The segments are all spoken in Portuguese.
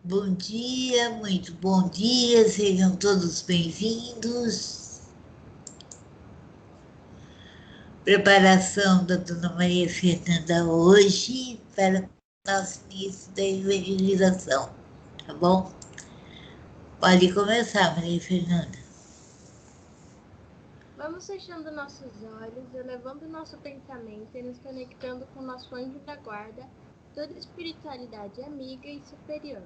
Bom dia, muito bom dia, sejam todos bem-vindos. Preparação da Dona Maria Fernanda hoje para o nosso início da evangelização, tá bom? Pode começar, Maria Fernanda. Vamos fechando nossos olhos, elevando nosso pensamento e nos conectando com nosso anjo da guarda, toda espiritualidade amiga e superior,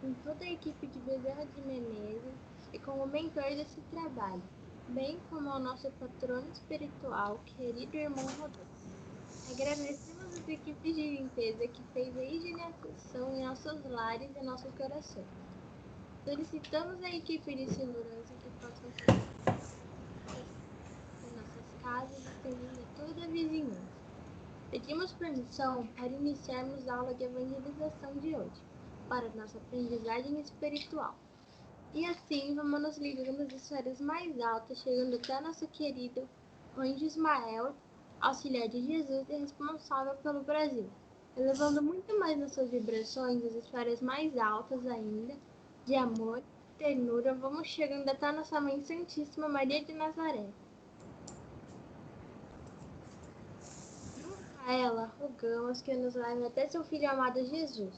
com toda a equipe de Bezerra de Menezes e com o mentor desse trabalho, bem como ao nosso patrono espiritual, querido irmão Rodolfo. Agradecemos as equipes de limpeza que fez a higienização em nossos lares e nossos corações. Solicitamos a equipe de segurança que possam fazer em nossas casas, estendendo a toda a vizinhança. Pedimos permissão para iniciarmos a aula de evangelização de hoje, para nossa aprendizagem espiritual. E assim vamos nos ligando às esferas mais altas, chegando até nosso querido Anjo Ismael, auxiliar de Jesus e responsável pelo Brasil, elevando muito mais nossas vibrações às esferas mais altas ainda, de amor, ternura, vamos chegando até nossa Mãe Santíssima Maria de Nazaré. A ela, rogamos que nos leve até seu Filho amado Jesus.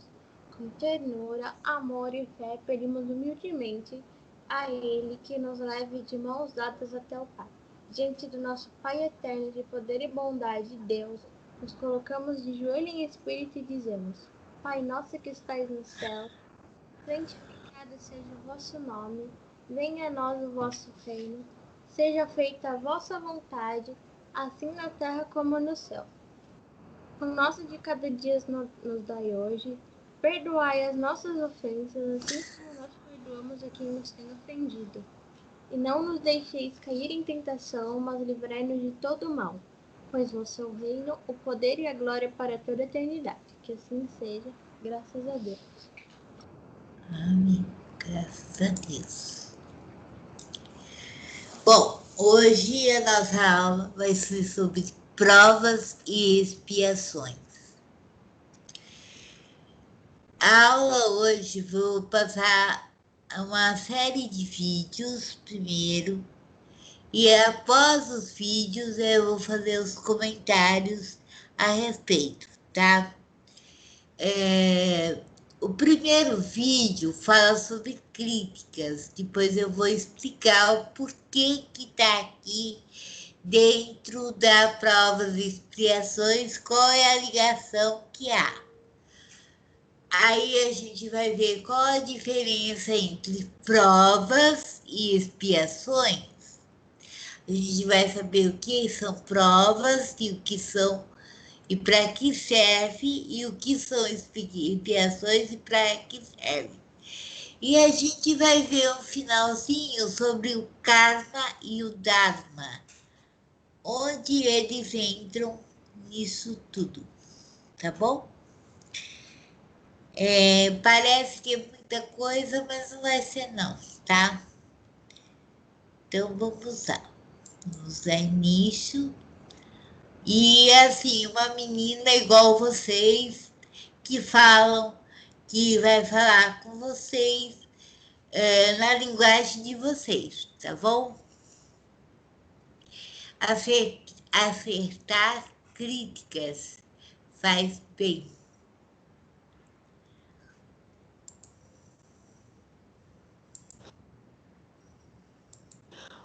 Com ternura, amor e fé, pedimos humildemente a Ele que nos leve de mãos dadas até o Pai. Diante do nosso Pai eterno de poder e bondade, Deus, nos colocamos de joelho em espírito e dizemos: Pai nosso que estais no céu, santificado seja o vosso nome, venha a nós o vosso reino, seja feita a vossa vontade, assim na terra como no céu. O nosso de cada dia nos dai hoje. Perdoai as nossas ofensas, assim como nós perdoamos a quem nos tem ofendido. E não nos deixeis cair em tentação, mas livrai-nos de todo mal. Pois vosso é o reino, o poder e a glória para toda a eternidade. Que assim seja, graças a Deus. Amém. Graças a Deus. Bom, hoje a nossa aula vai ser sobre provas e expiações. A aula hoje vou passar uma série de vídeos primeiro, e após os vídeos eu vou fazer os comentários a respeito, tá? O primeiro vídeo fala sobre críticas, depois eu vou explicar o porquê que está aqui dentro da provas e expiações, qual é a ligação que há. Aí a gente vai ver qual a diferença entre provas e expiações. A gente vai saber o que são provas e o que são e para que serve e o que são expiações e para que serve. E a gente vai ver um finalzinho sobre o karma e o dharma, onde eles entram nisso tudo, tá bom? Parece que é muita coisa, mas não vai ser não, tá? Então vamos lá. Vamos dar início. E assim, uma menina igual vocês, que falam, que vai falar com vocês na linguagem de vocês, tá bom? Acertar críticas faz bem.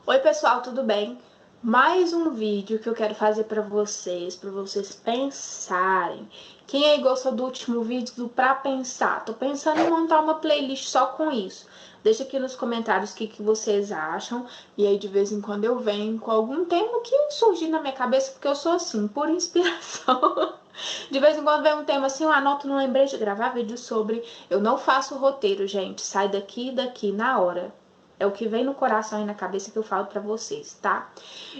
Oi pessoal, tudo bem? Mais um vídeo que eu quero fazer para vocês pensarem. Quem aí gostou do último vídeo do Pra Pensar? Tô pensando em montar uma playlist só com isso. Deixa aqui nos comentários o que vocês acham. E aí de vez em quando eu venho com algum tema que surgir na minha cabeça, porque eu sou assim, por inspiração. De vez em quando vem um tema assim, eu anoto, não lembrei de gravar vídeo sobre. Eu não faço roteiro, gente. Sai daqui e daqui na hora. É o que vem no coração e na cabeça que eu falo para vocês, tá?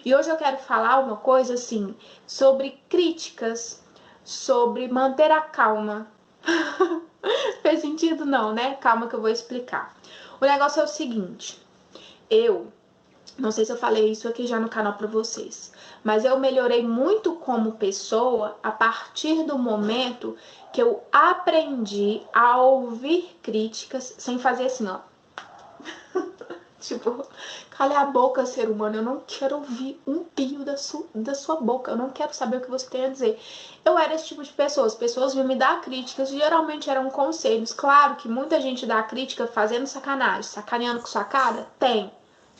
E hoje eu quero falar uma coisa assim, sobre críticas, sobre manter a calma. Fez sentido não, né? Calma que eu vou explicar. O negócio é o seguinte, eu Não sei se eu falei isso aqui já no canal para vocês, mas eu melhorei muito como pessoa a partir do momento que eu aprendi a ouvir críticas sem fazer assim, ó. Tipo, cala a boca, ser humano, eu não quero ouvir um pio da sua boca, eu não quero saber o que você tem a dizer. Eu era esse tipo de pessoa, as pessoas vinham me dar críticas, geralmente eram conselhos. Claro que muita gente dá crítica fazendo sacanagem, sacaneando com sua cara, tem,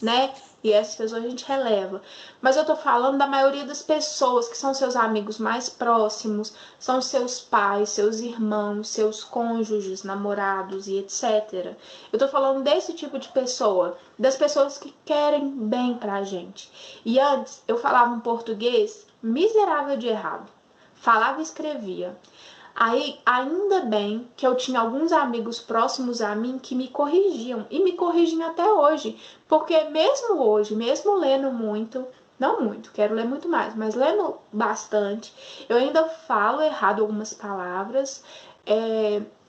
né? E essas pessoas a gente releva. Mas eu tô falando da maioria das pessoas que são seus amigos mais próximos, são seus pais, seus irmãos, seus cônjuges, namorados e etc. Eu tô falando desse tipo de pessoa, das pessoas que querem bem pra gente. E antes eu falava um português miserável de errado. Falava e escrevia. Aí, ainda bem que eu tinha alguns amigos próximos a mim que me corrigiam, e me corrigem até hoje, porque mesmo hoje, mesmo lendo muito, não muito, quero ler muito mais, mas lendo bastante, eu ainda falo errado algumas palavras,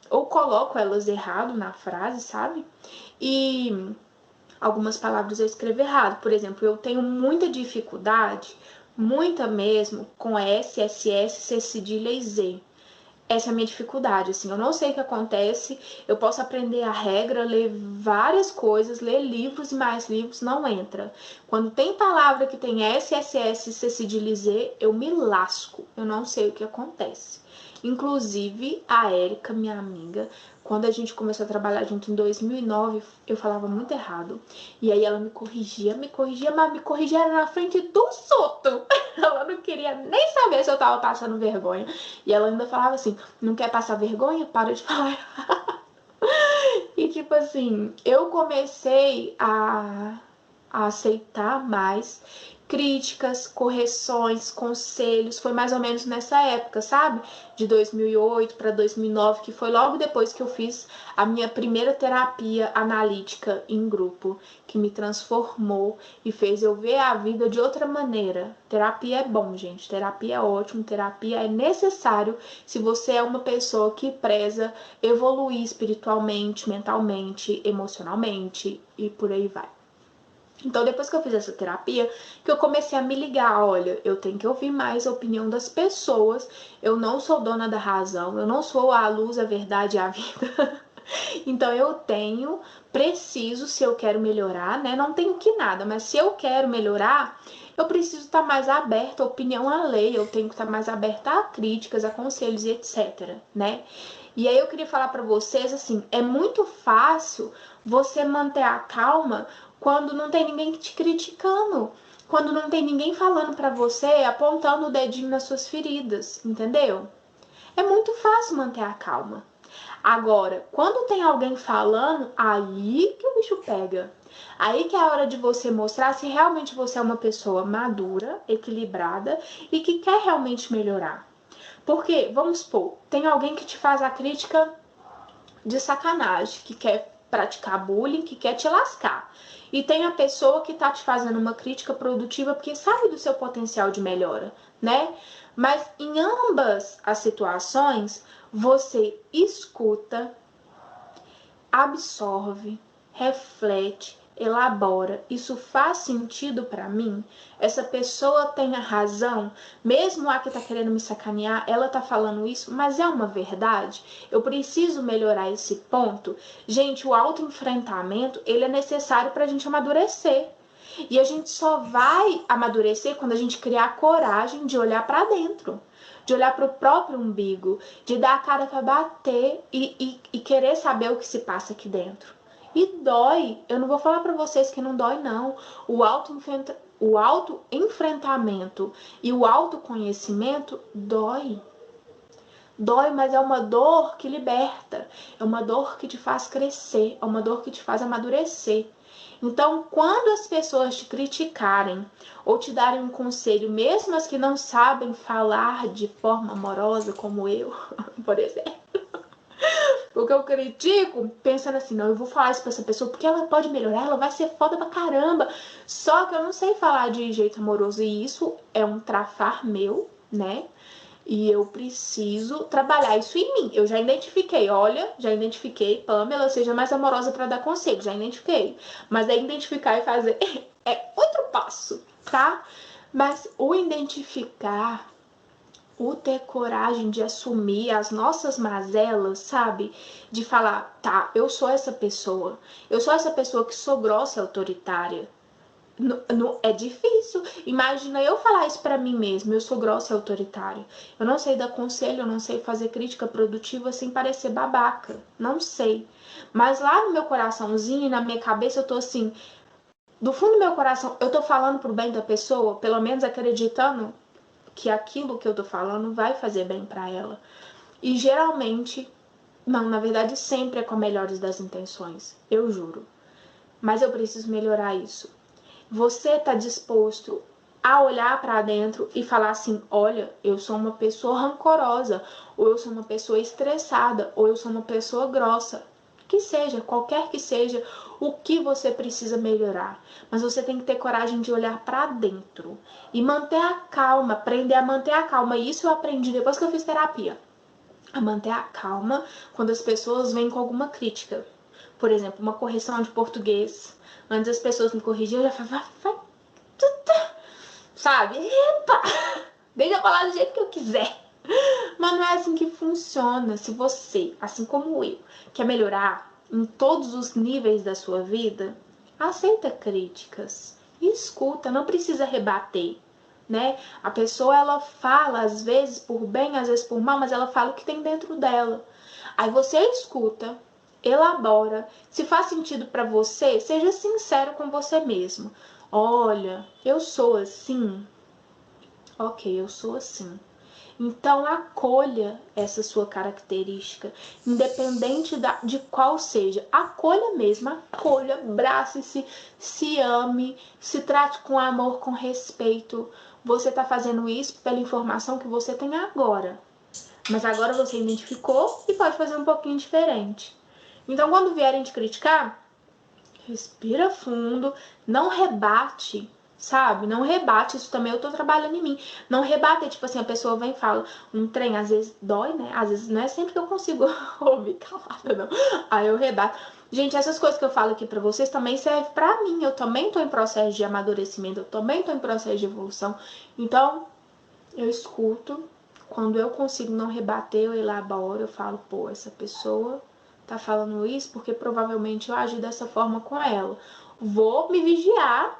ou coloco elas errado na frase, sabe? E algumas palavras eu escrevo errado. Por exemplo, eu tenho muita dificuldade, muita mesmo, com S, SS, C cedilha e Z. Essa é a minha dificuldade, assim, eu não sei o que acontece, eu posso aprender a regra, ler várias coisas, ler livros e mais livros, não entra. Quando tem palavra que tem S, SS, C cedilha e Z, eu me lasco, eu não sei o que acontece. Inclusive, a Érica, minha amiga, quando a gente começou a trabalhar junto em 2009, eu falava muito errado. E aí ela me corrigia, mas me corrigia na frente dos outros. Ela não queria nem saber se eu tava passando vergonha. E ela ainda falava assim, não quer passar vergonha? Para de falar. E tipo assim, eu comecei a aceitar mais críticas, correções, conselhos, foi mais ou menos nessa época, sabe? De 2008 para 2009, que foi logo depois que eu fiz a minha primeira terapia analítica em grupo, que me transformou e fez eu ver a vida de outra maneira. Terapia é bom, gente, terapia é ótimo, terapia é necessário se você é uma pessoa que preza evoluir espiritualmente, mentalmente, emocionalmente e por aí vai. Então, depois que eu fiz essa terapia, que eu comecei a me ligar, olha, eu tenho que ouvir mais a opinião das pessoas, eu não sou dona da razão, eu não sou a luz, a verdade e a vida. Então, preciso, se eu quero melhorar, né, não tenho que nada, mas se eu quero melhorar, eu preciso estar mais aberta à opinião alheia, eu tenho que estar mais aberta a críticas, a conselhos e etc, né? E aí eu queria falar para vocês, assim, é muito fácil você manter a calma quando não tem ninguém te criticando, quando não tem ninguém falando para você, apontando o dedinho nas suas feridas, entendeu? É muito fácil manter a calma. Agora, quando tem alguém falando, aí que o bicho pega. Aí que é a hora de você mostrar se realmente você é uma pessoa madura, equilibrada e que quer realmente melhorar. Porque, vamos supor, tem alguém que te faz a crítica de sacanagem, que quer praticar bullying, que quer te lascar. E tem a pessoa que tá te fazendo uma crítica produtiva porque sabe do seu potencial de melhora, né? Mas em ambas as situações, você escuta, absorve, reflete, elabora. Isso faz sentido para mim? Essa pessoa tem a razão? Mesmo a que tá querendo me sacanear, ela tá falando isso, mas é uma verdade? Eu preciso melhorar esse ponto? Gente, o autoenfrentamento, ele é necessário pra gente amadurecer. E a gente só vai amadurecer quando a gente criar coragem de olhar para dentro, de olhar para o próprio umbigo, de dar a cara para bater e querer saber o que se passa aqui dentro. E dói, eu não vou falar para vocês que não dói não. O autoenfrentamento e o autoconhecimento dói. Dói, mas é uma dor que liberta, é uma dor que te faz crescer, é uma dor que te faz amadurecer. Então, quando as pessoas te criticarem ou te darem um conselho, mesmo as que não sabem falar de forma amorosa, como eu, por exemplo, porque eu critico pensando assim, não, eu vou falar isso pra essa pessoa porque ela pode melhorar, ela vai ser foda pra caramba. Só que eu não sei falar de jeito amoroso e isso é um trafar meu, né? E eu preciso trabalhar isso em mim. Eu já identifiquei, Pamela, seja mais amorosa para dar conselho, já identifiquei. Mas é identificar e fazer é outro passo, tá? Mas o identificar, o ter coragem de assumir as nossas mazelas, sabe? De falar, tá, eu sou essa pessoa que sou grossa e autoritária. É difícil. Imagina eu falar isso pra mim mesma, eu sou grossa e autoritária. Eu não sei dar conselho, eu não sei fazer crítica produtiva sem parecer babaca. Não sei. Mas lá no meu coraçãozinho e na minha cabeça eu tô assim, do fundo do meu coração, eu tô falando pro bem da pessoa, pelo menos acreditando que aquilo que eu tô falando vai fazer bem pra ela. E geralmente, não, na verdade sempre é com melhores das intenções, eu juro. Mas eu preciso melhorar isso. Você tá disposto a olhar para dentro e falar assim, olha, eu sou uma pessoa rancorosa, ou eu sou uma pessoa estressada, ou eu sou uma pessoa grossa. Que seja, qualquer que seja o que você precisa melhorar. Mas você tem que ter coragem de olhar para dentro e manter a calma, aprender a manter a calma. E isso eu aprendi depois que eu fiz terapia. A manter a calma quando as pessoas vêm com alguma crítica. Por exemplo, uma correção de português. Antes as pessoas me corrigiam, eu já falava, vai, sabe? Epa! Deixa eu falar do jeito que eu quiser. Mas não é assim que funciona. Se você, assim como eu, quer melhorar em todos os níveis da sua vida, aceita críticas e escuta, não precisa rebater, né? A pessoa, ela fala às vezes por bem, às vezes por mal, mas ela fala o que tem dentro dela. Aí você escuta, elabora, se faz sentido para você, seja sincero com você mesmo. Olha, eu sou assim. Ok, eu sou assim. Então acolha essa sua característica, independente de qual seja. Acolha mesmo, acolha, abrace-se, se ame, se trate com amor, com respeito. Você está fazendo isso pela informação que você tem agora. Mas agora você identificou e pode fazer um pouquinho diferente. Então quando vierem te criticar, respira fundo, não rebate, sabe? Não rebate, isso também eu tô trabalhando em mim. Não rebate, tipo assim, a pessoa vem e fala um trem, às vezes dói, né? Às vezes não é sempre que eu consigo ouvir calada, não. Aí eu rebato. Gente, essas coisas que eu falo aqui pra vocês também servem pra mim. Eu também tô em processo de amadurecimento, eu também tô em processo de evolução. Então, eu escuto. Quando eu consigo não rebater, eu elaboro, eu falo, pô, essa pessoa tá falando isso porque provavelmente eu agi dessa forma com ela. Vou me vigiar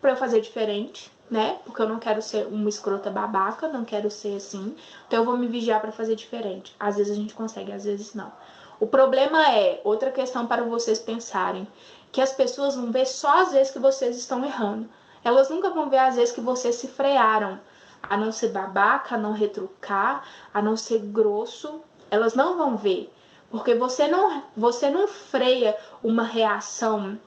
pra eu fazer diferente, né? Porque eu não quero ser uma escrota babaca, não quero ser assim. Então eu vou me vigiar pra fazer diferente. Às vezes a gente consegue, às vezes não. O problema é, outra questão para vocês pensarem, que as pessoas vão ver só as vezes que vocês estão errando. Elas nunca vão ver as vezes que vocês se frearam. A não ser babaca, a não retrucar, a não ser grosso. Elas não vão ver. Porque você não freia uma reação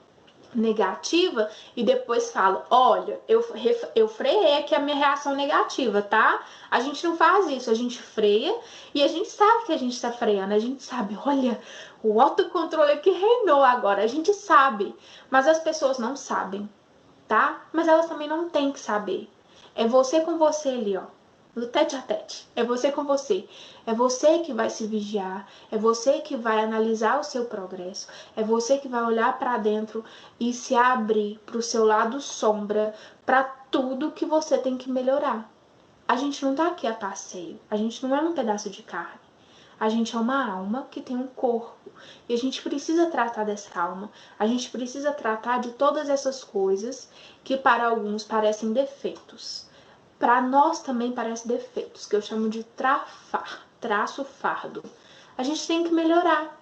negativa e depois fala, olha, eu freiei aqui a minha reação negativa, tá? A gente não faz isso, a gente freia e a gente sabe que a gente tá freando, a gente sabe, olha, o autocontrole aqui reinou agora, a gente sabe, mas as pessoas não sabem, tá? Mas elas também não têm que saber. É você com você ali, ó. No tete a tete. É você com você. É você que vai se vigiar. É você que vai analisar o seu progresso. É você que vai olhar para dentro e se abrir para o seu lado sombra, para tudo que você tem que melhorar. A gente não tá aqui a passeio. A gente não é um pedaço de carne. A gente é uma alma que tem um corpo. E a gente precisa tratar dessa alma. A gente precisa tratar de todas essas coisas que para alguns parecem defeitos. Para nós também parecem defeitos, que eu chamo de traço fardo. A gente tem que melhorar,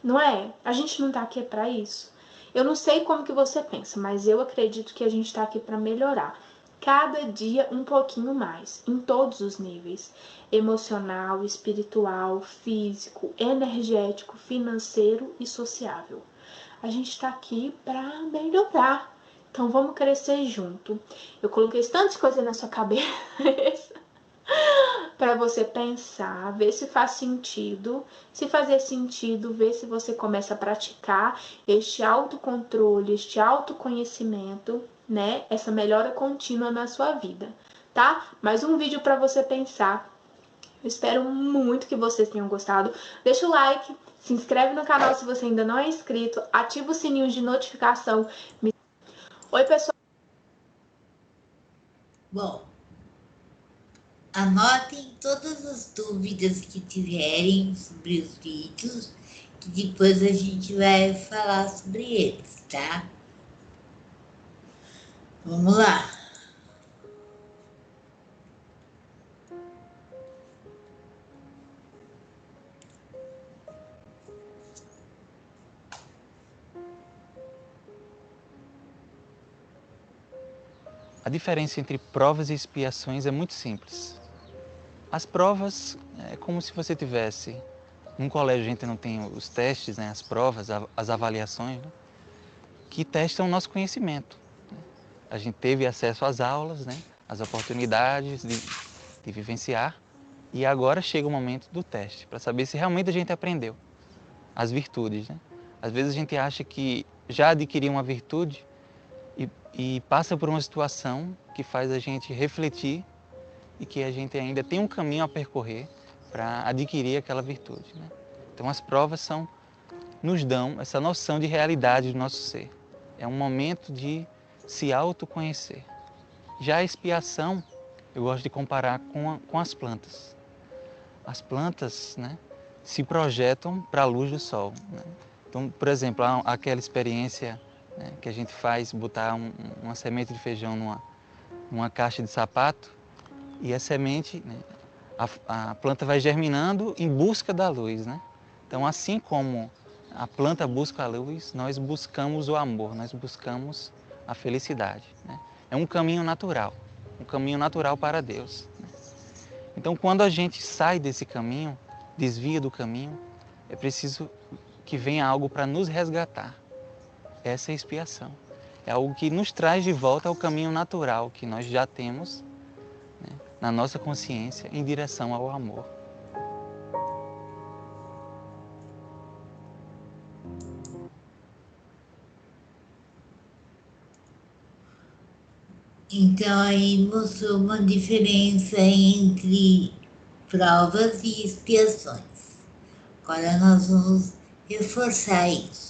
não é? A gente não tá aqui para isso. Eu não sei como que você pensa, mas eu acredito que a gente tá aqui para melhorar. Cada dia um pouquinho mais, em todos os níveis. Emocional, espiritual, físico, energético, financeiro e sociável. A gente tá aqui para melhorar. Então vamos crescer junto. Eu coloquei tantas coisas na sua cabeça para você pensar, ver se faz sentido. Se fazer sentido, ver se você começa a praticar este autocontrole, este autoconhecimento, né? Essa melhora contínua na sua vida, tá? Mais um vídeo para você pensar. Eu espero muito que vocês tenham gostado. Deixa o like, se inscreve no canal se você ainda não é inscrito, ativa o sininho de notificação. Oi, pessoal. Bom, anotem todas as dúvidas que tiverem sobre os vídeos, que depois a gente vai falar sobre eles, tá? Vamos lá. A diferença entre provas e expiações é muito simples. As provas é como se você tivesse... Num colégio a gente não tem os testes, né, as provas, as avaliações, né, que testam o nosso conhecimento. A gente teve acesso às aulas, né, às oportunidades de vivenciar, e agora chega o momento do teste, para saber se realmente a gente aprendeu as virtudes. Né? Às vezes a gente acha que já adquiriu uma virtude e passa por uma situação que faz a gente refletir e que a gente ainda tem um caminho a percorrer para adquirir aquela virtude. Né? Então as provas nos dão essa noção de realidade do nosso ser. É um momento de se autoconhecer. Já a expiação, eu gosto de comparar com as plantas. As plantas, né, se projetam para a luz do sol. Né? Então, por exemplo, aquela experiência, né, que a gente faz, botar uma semente de feijão numa caixa de sapato, e a semente, né, a planta vai germinando em busca da luz. Né? Então, assim como a planta busca a luz, nós buscamos o amor, nós buscamos a felicidade. Né? É um caminho natural para Deus. Né? Então, quando a gente sai desse caminho, desvia do caminho, é preciso que venha algo para nos resgatar. Essa é a expiação. É algo que nos traz de volta ao caminho natural que nós já temos, né, na nossa consciência em direção ao amor. Então, aí mostrou uma diferença entre provas e expiações. Agora nós vamos reforçar isso.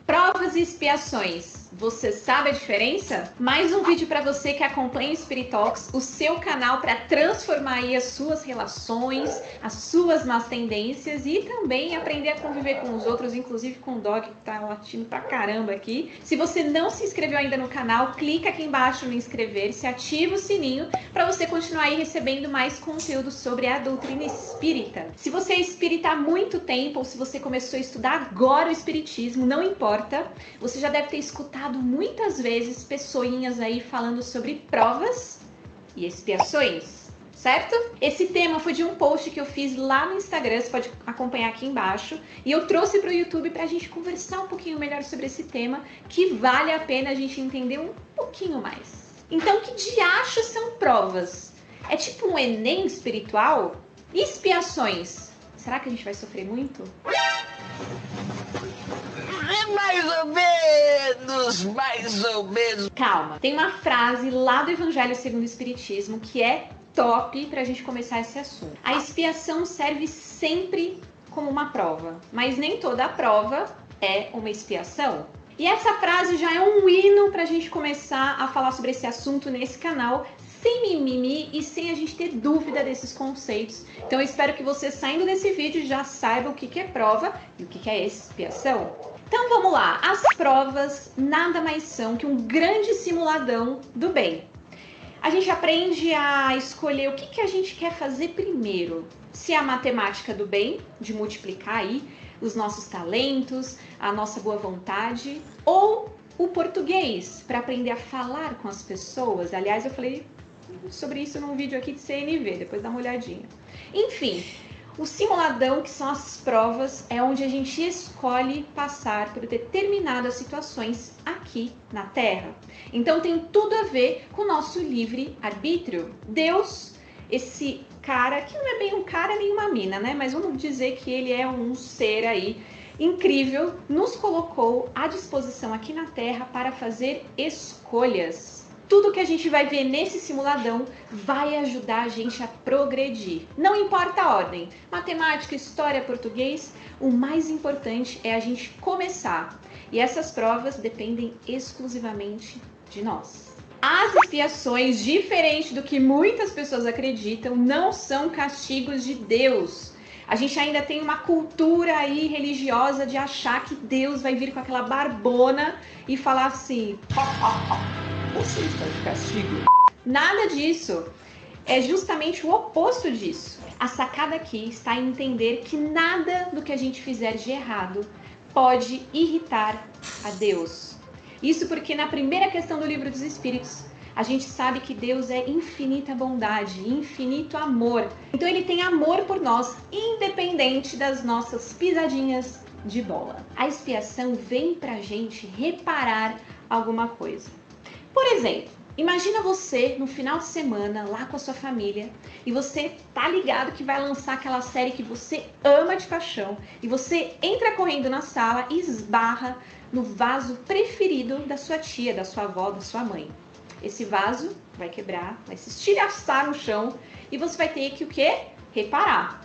Provas e expiações. Você sabe a diferença? Mais um vídeo para você que acompanha o Spirit Talks, o seu canal para transformar aí as suas relações, as suas más tendências e também aprender a conviver com os outros, inclusive com o dog que tá latindo pra caramba aqui. Se você não se inscreveu ainda no canal, clica aqui embaixo no inscrever-se, ativa o sininho para você continuar aí recebendo mais conteúdo sobre a doutrina espírita. Se você é espírita há muito tempo ou se você começou a estudar agora o espiritismo, não importa, você já deve ter escutado muitas vezes pessoinhas aí falando sobre provas e expiações, certo? Esse tema foi de um post que eu fiz lá no Instagram, você pode acompanhar aqui embaixo, e eu trouxe para o YouTube para a gente conversar um pouquinho melhor sobre esse tema, que vale a pena a gente entender um pouquinho mais. Então, que diachos são provas? É tipo um Enem espiritual? E expiações? Será que a gente vai sofrer muito? Mais ou menos. Calma, tem uma frase lá do Evangelho segundo o Espiritismo que é top pra gente começar esse assunto. A expiação serve sempre como uma prova, mas nem toda a prova é uma expiação. E essa frase já é um hino pra gente começar a falar sobre esse assunto nesse canal, sem mimimi e sem a gente ter dúvida desses conceitos. Então eu espero que você, saindo desse vídeo, já saiba o que é prova e o que é expiação. Então vamos lá, as provas nada mais são que um grande simuladão do bem. A gente aprende a escolher o que a gente quer fazer primeiro. Se é a matemática do bem, de multiplicar aí os nossos talentos, a nossa boa vontade, ou o português, para aprender a falar com as pessoas. Aliás, eu falei sobre isso num vídeo aqui de CNV, depois dá uma olhadinha. Enfim, o simuladão, que são as provas, é onde a gente escolhe passar por determinadas situações aqui na Terra. Então tem tudo a ver com o nosso livre-arbítrio. Deus, esse cara, que não é bem um cara nem uma mina, né? Mas vamos dizer que ele é um ser aí incrível, nos colocou à disposição aqui na Terra para fazer escolhas. Tudo que a gente vai ver nesse simuladão vai ajudar a gente a progredir. Não importa a ordem, matemática, história, português, o mais importante é a gente começar. E essas provas dependem exclusivamente de nós. As expiações, diferente do que muitas pessoas acreditam, não são castigos de Deus. A gente ainda tem uma cultura aí religiosa de achar que Deus vai vir com aquela barbona e falar assim: você está de castigo. Nada disso. É justamente o oposto disso. A sacada aqui está em entender que nada do que a gente fizer de errado pode irritar a Deus. Isso porque na primeira questão do Livro dos Espíritos, a gente sabe que Deus é infinita bondade, infinito amor. Então ele tem amor por nós, independente das nossas pisadinhas de bola. A expiação vem pra gente reparar alguma coisa. Por exemplo, imagina você no final de semana lá com a sua família e você tá ligado que vai lançar aquela série que você ama de paixão e você entra correndo na sala e esbarra no vaso preferido da sua tia, da sua avó, da sua mãe. Esse vaso vai quebrar, vai se estilhaçar no chão e você vai ter que o quê? Reparar.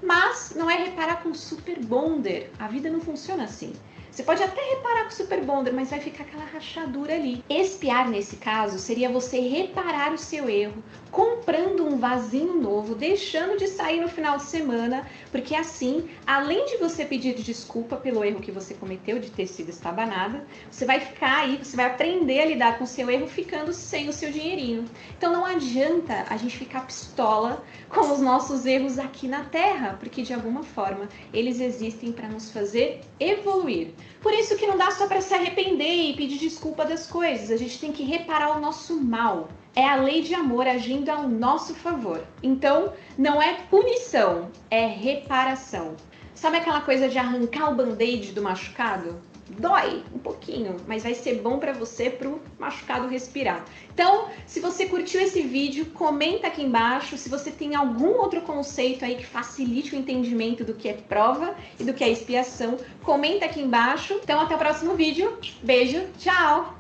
Mas não é reparar com super bonder. A vida não funciona assim. Você pode até reparar com super bonder, mas vai ficar aquela rachadura ali. Expiar nesse caso seria você reparar o seu erro, comprando um vasinho novo, deixando de sair no final de semana, porque assim, além de você pedir desculpa pelo erro que você cometeu de ter sido estabanada, você vai ficar aí, você vai aprender a lidar com o seu erro ficando sem o seu dinheirinho. Então não adianta a gente ficar pistola com os nossos erros aqui na Terra, porque de alguma forma eles existem para nos fazer evoluir. Por isso que não dá só para se arrepender e pedir desculpa das coisas, a gente tem que reparar o nosso mal. É a lei de amor agindo ao nosso favor. Então, não é punição, é reparação. Sabe aquela coisa de arrancar o band-aid do machucado? Dói um pouquinho, mas vai ser bom para você, pro machucado respirar. Então, se você curtiu esse vídeo, comenta aqui embaixo. Se você tem algum outro conceito aí que facilite o entendimento do que é prova e do que é expiação, comenta aqui embaixo. Então, até o próximo vídeo. Beijo, tchau!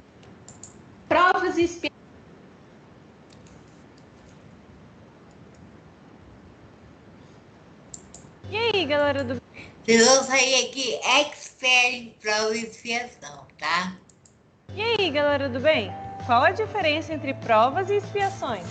Provas e expiações. E aí, galera do... Vocês vão sair aqui expert em prova e expiação, tá? E aí, galera do bem? Qual a diferença entre provas e expiações?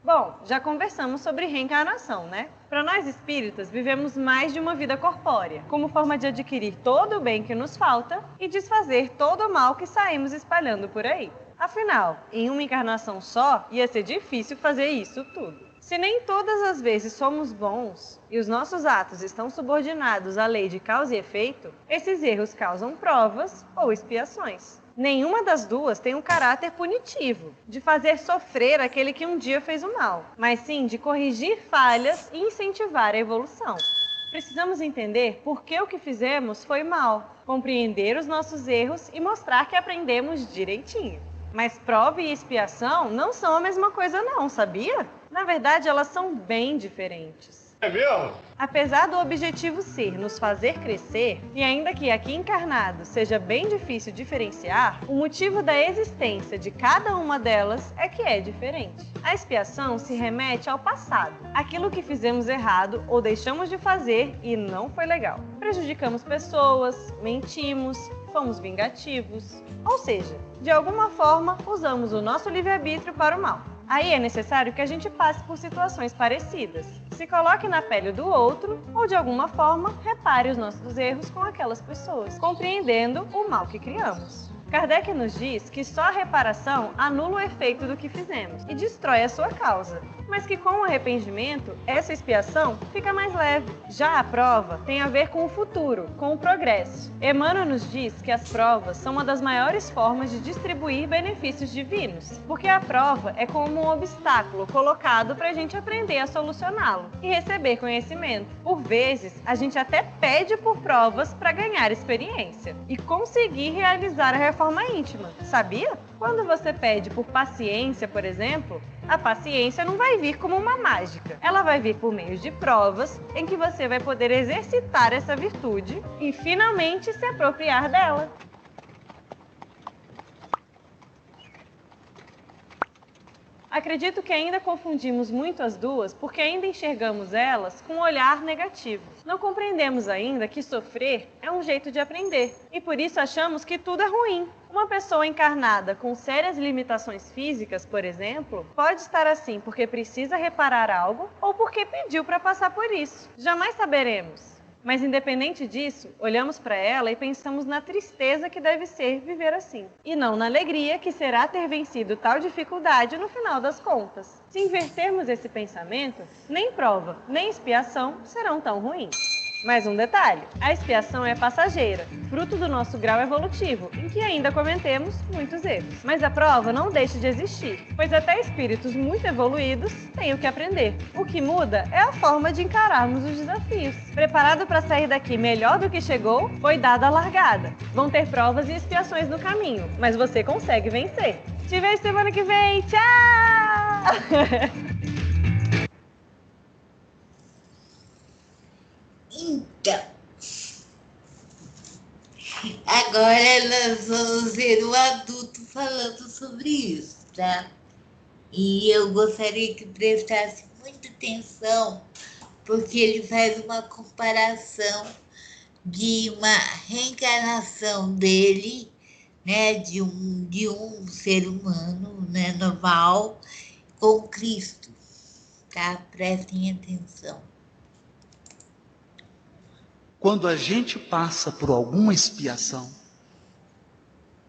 Bom, já conversamos sobre reencarnação, né? Para nós espíritas, vivemos mais de uma vida corpórea, como forma de adquirir todo o bem que nos falta e desfazer todo o mal que saímos espalhando por aí. Afinal, em uma encarnação só, ia ser difícil fazer isso tudo. Se nem todas as vezes somos bons e os nossos atos estão subordinados à lei de causa e efeito, esses erros causam provas ou expiações. Nenhuma das duas tem um caráter punitivo, de fazer sofrer aquele que um dia fez o mal, mas sim de corrigir falhas e incentivar a evolução. Precisamos entender por que o que fizemos foi mal, compreender os nossos erros e mostrar que aprendemos direitinho. Mas prova e expiação não são a mesma coisa não, sabia? Na verdade, elas são bem diferentes. É mesmo? Apesar do objetivo ser nos fazer crescer, e ainda que aqui encarnado seja bem difícil diferenciar, o motivo da existência de cada uma delas é que é diferente. A expiação se remete ao passado, aquilo que fizemos errado ou deixamos de fazer e não foi legal. Prejudicamos pessoas, mentimos, fomos vingativos, ou seja, de alguma forma usamos o nosso livre-arbítrio para o mal. Aí é necessário que a gente passe por situações parecidas, se coloque na pele do outro ou, de alguma forma, repare os nossos erros com aquelas pessoas, compreendendo o mal que criamos. Kardec nos diz que só a reparação anula o efeito do que fizemos e destrói a sua causa, mas que com o arrependimento, essa expiação fica mais leve. Já a prova tem a ver com o futuro, com o progresso. Emmanuel nos diz que as provas são uma das maiores formas de distribuir benefícios divinos, porque a prova é como um obstáculo colocado para a gente aprender a solucioná-lo e receber conhecimento. Por vezes, a gente até pede por provas para ganhar experiência e conseguir realizar a reforma íntima, sabia? Quando você pede por paciência, por exemplo, a paciência não vai vir como uma mágica. Ela vai vir por meio de provas em que você vai poder exercitar essa virtude e finalmente se apropriar dela. Acredito que ainda confundimos muito as duas porque ainda enxergamos elas com um olhar negativo. Não compreendemos ainda que sofrer é um jeito de aprender e por isso achamos que tudo é ruim. Uma pessoa encarnada com sérias limitações físicas, por exemplo, pode estar assim porque precisa reparar algo ou porque pediu para passar por isso. Jamais saberemos. Mas independente disso, olhamos para ela e pensamos na tristeza que deve ser viver assim. E não na alegria que será ter vencido tal dificuldade no final das contas. Se invertermos esse pensamento, nem prova, nem expiação serão tão ruins. Mais um detalhe, a expiação é passageira, fruto do nosso grau evolutivo, em que ainda cometemos muitos erros. Mas a prova não deixa de existir, pois até espíritos muito evoluídos têm o que aprender. O que muda é a forma de encararmos os desafios. Preparado para sair daqui melhor do que chegou, foi dada a largada. Vão ter provas e expiações no caminho, mas você consegue vencer. Te vejo semana que vem, tchau! Então, agora nós vamos ver um adulto falando sobre isso, tá? E eu gostaria que prestasse muita atenção, porque ele faz uma comparação de uma reencarnação dele, né, de um ser humano, né, normal, com Cristo, tá? Prestem atenção. Quando a gente passa por alguma expiação,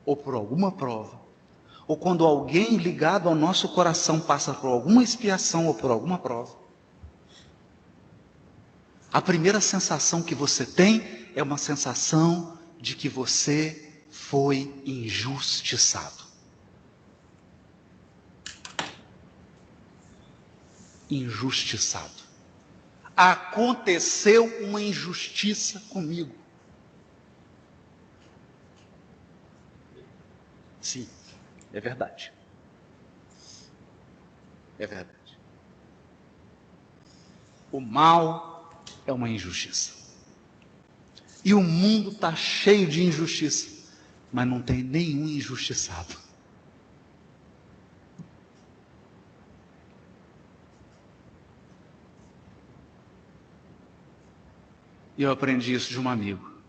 ou por alguma prova, ou quando alguém ligado ao nosso coração passa por alguma expiação ou por alguma prova, a primeira sensação que você tem é uma sensação de que você foi injustiçado. Injustiçado. Aconteceu uma injustiça comigo. Sim, é verdade. É verdade. O mal é uma injustiça. E o mundo está cheio de injustiça, mas não tem nenhum injustiçado. E eu aprendi isso de um amigo.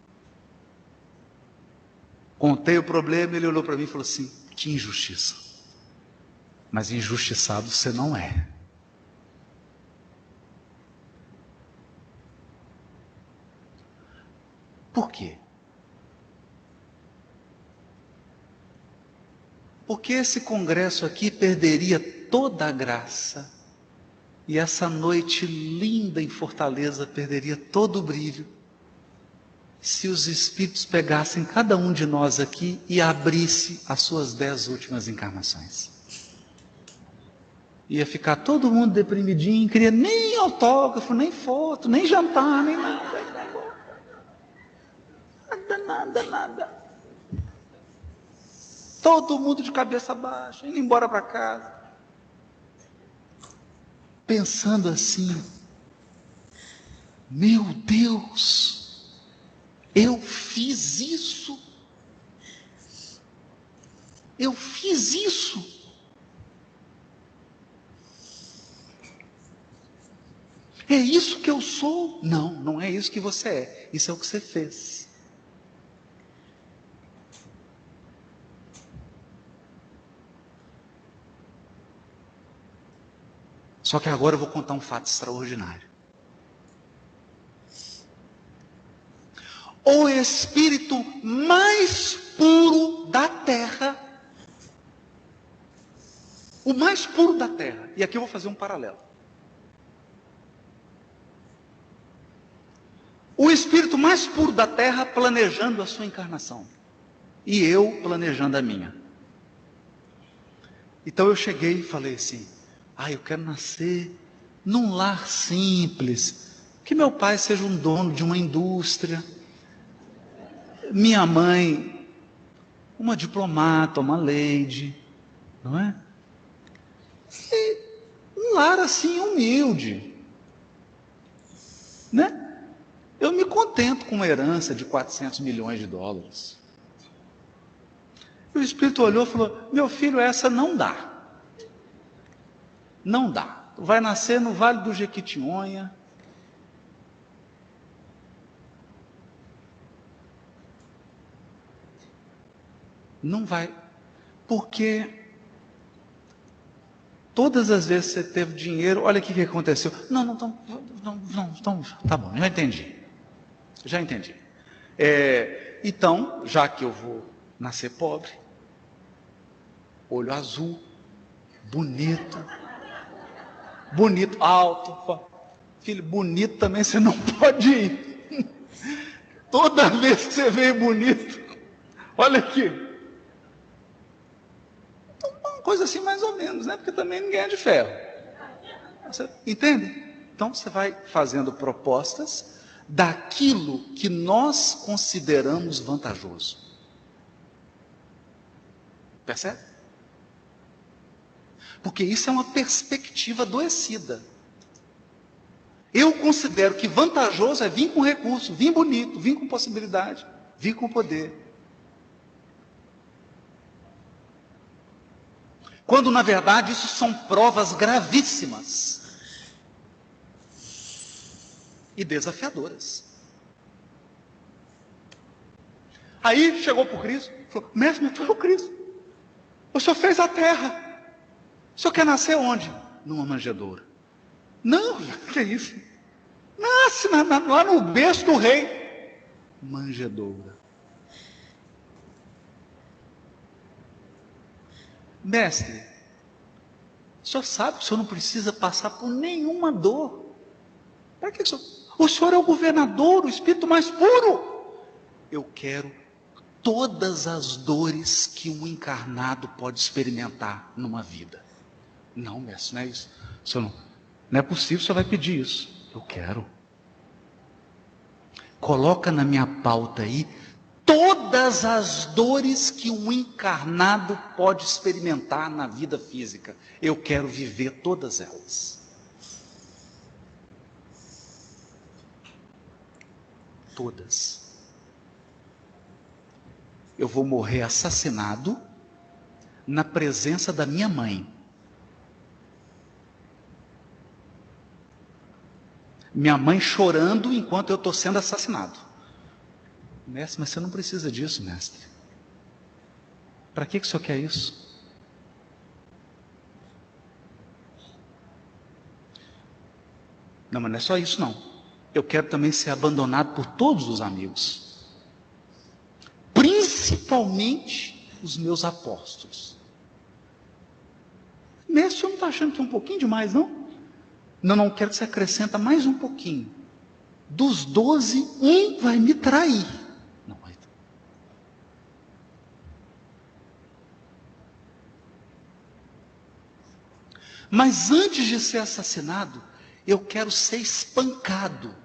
Contei o problema, ele olhou para mim e falou assim: que injustiça. Mas injustiçado você não é. Por quê? Porque esse congresso aqui perderia toda a graça. E essa noite linda em Fortaleza perderia todo o brilho se os espíritos pegassem cada um de nós aqui e abrisse as suas 10 últimas encarnações. Ia ficar todo mundo deprimidinho, não queria nem autógrafo, nem foto, nem jantar, nem nada. Nada. Todo mundo de cabeça baixa, indo embora para casa. Pensando assim: meu Deus, eu fiz isso. Eu fiz isso. É isso que eu sou? Não, não é isso que você é. Isso é o que você fez. Só que agora eu vou contar um fato extraordinário. O espírito mais puro da terra, o mais puro da terra, e aqui eu vou fazer um paralelo. O espírito mais puro da terra planejando a sua encarnação, e eu planejando a minha. Então eu cheguei e falei assim: eu quero nascer num lar simples, que meu pai seja um dono de uma indústria, minha mãe uma diplomata, uma lady, não é? E um lar assim humilde, né? Eu me contento com uma herança de 400 milhões de dólares. E o Espírito olhou e falou: meu filho, essa não dá. Não dá. Vai nascer no Vale do Jequitinhonha. Não vai. Porque todas as vezes que você teve dinheiro, olha o que aconteceu. Não, tá bom, já entendi. Já entendi. Então, já que eu vou nascer pobre, olho azul, bonito, alto, filho, bonito também você não pode ir. Toda vez que você vê bonito, olha aqui. Então, uma coisa assim mais ou menos, né? Porque também ninguém é de ferro. Você entende? Então você vai fazendo propostas daquilo que nós consideramos vantajoso. Percebe? Porque isso é uma perspectiva adoecida. Eu considero que vantajoso é vir com recurso, vir bonito, vir com possibilidade, vir com poder. Quando na verdade isso são provas gravíssimas e desafiadoras. Aí chegou para o Cristo, falou: mestre, eu estou Cristo. O senhor fez a terra. O senhor quer nascer onde? Numa manjedoura. Não, que é isso? Nasce lá no berço do rei. Manjedoura. Mestre, o senhor sabe que o senhor não precisa passar por nenhuma dor. Para que o senhor? O senhor é o governador, o espírito mais puro. Eu quero todas as dores que um encarnado pode experimentar numa vida. Não, mestre, não é isso. O senhor não é possível, o senhor vai pedir isso. Eu quero. Coloca na minha pauta aí todas as dores que um encarnado pode experimentar na vida física. Eu quero viver todas elas. Todas. Eu vou morrer assassinado na presença da minha mãe. Minha mãe chorando enquanto eu estou sendo assassinado. Mestre, mas você não precisa disso, mestre. Para que o senhor quer isso? Não, mas não é só isso não. Eu quero também ser abandonado por todos os amigos. Principalmente os meus apóstolos. Mestre, o senhor não está achando que é um pouquinho demais, não? Não, quero que você acrescenta mais um pouquinho. Dos 12, um vai me trair. Não vai. Mas antes de ser assassinado, eu quero ser espancado.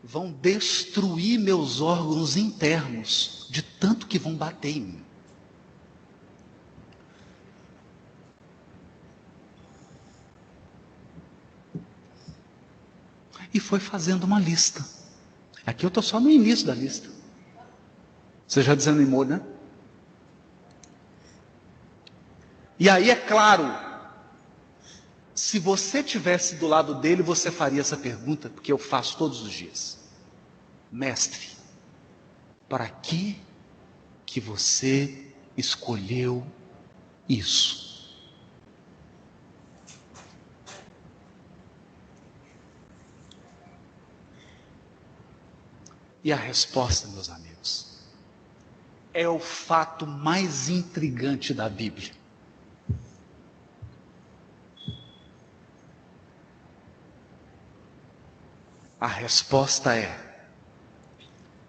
Vão destruir meus órgãos internos, de tanto que vão bater em mim. E foi fazendo uma lista. Aqui eu estou só no início da lista. Você já desanimou, né? E aí é claro, se você estivesse do lado dele, você faria essa pergunta, porque eu faço todos os dias. Mestre, para que você escolheu isso? E a resposta, meus amigos, é o fato mais intrigante da Bíblia. A resposta é: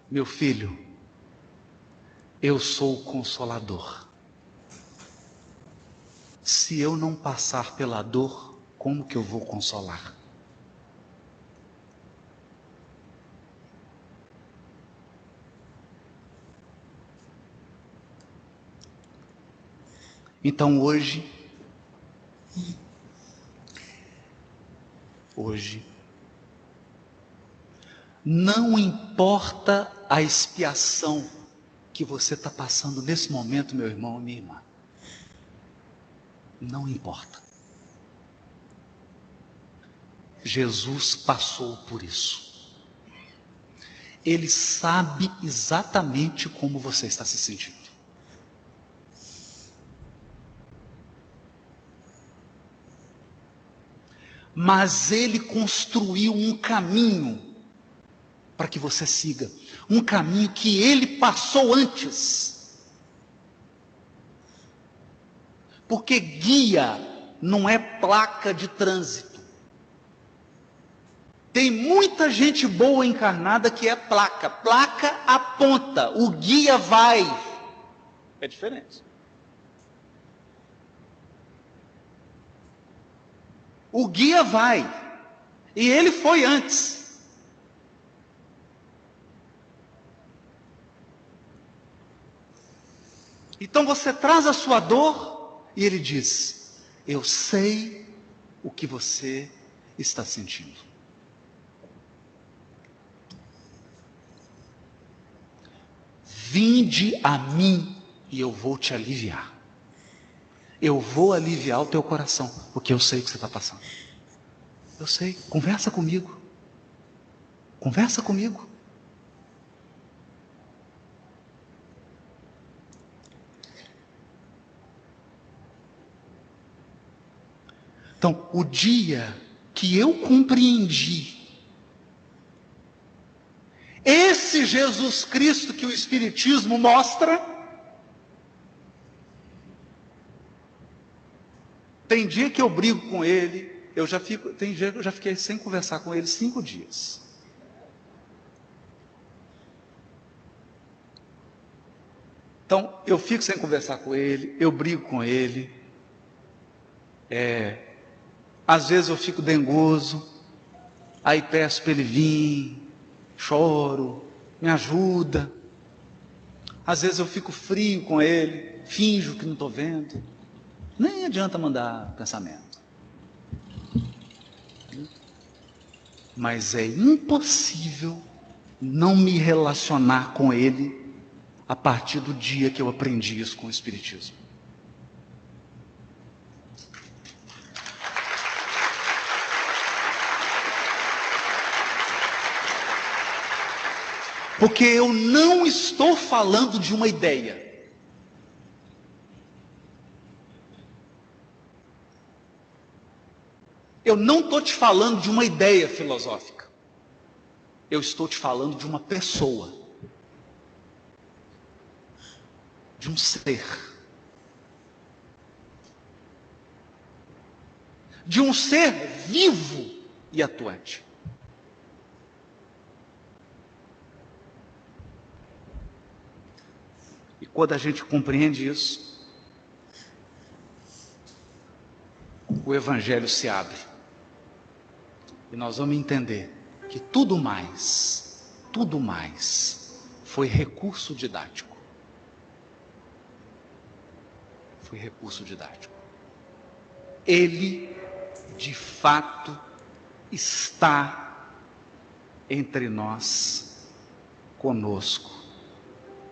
meu filho, eu sou o Consolador. Se eu não passar pela dor, como que eu vou consolar? Então hoje, não importa a expiação que você está passando nesse momento, meu irmão e minha irmã, não importa. Jesus passou por isso. Ele sabe exatamente como você está se sentindo. Mas Ele construiu um caminho para que você siga. Um caminho que Ele passou antes. Porque guia não é placa de trânsito. Tem muita gente boa encarnada que é placa. Placa aponta, o guia vai. É diferente. O guia vai. E ele foi antes. Então você traz a sua dor e ele diz: eu sei o que você está sentindo. Vinde a mim e eu vou te aliviar. Eu vou aliviar o teu coração, porque eu sei o que você está passando. Eu sei, conversa comigo. Conversa comigo. Então, o dia que eu compreendi esse Jesus Cristo que o Espiritismo mostra, tem dia que eu brigo com ele, tem dia que eu já fiquei sem conversar com ele 5 dias. Então, eu fico sem conversar com ele, eu brigo com ele, às vezes eu fico dengoso, aí peço para ele vir, choro, me ajuda. Às vezes eu fico frio com ele, finjo que não estou vendo. Nem adianta mandar pensamento. Mas é impossível não me relacionar com ele a partir do dia que eu aprendi isso com o Espiritismo. Porque eu não estou falando de uma ideia. Eu não estou te falando de uma ideia filosófica. Eu estou te falando de uma pessoa. De um ser. De um ser vivo e atuante. E quando a gente compreende isso, o Evangelho se abre. E nós vamos entender que tudo mais foi recurso didático. Foi recurso didático. Ele, de fato, está entre nós, conosco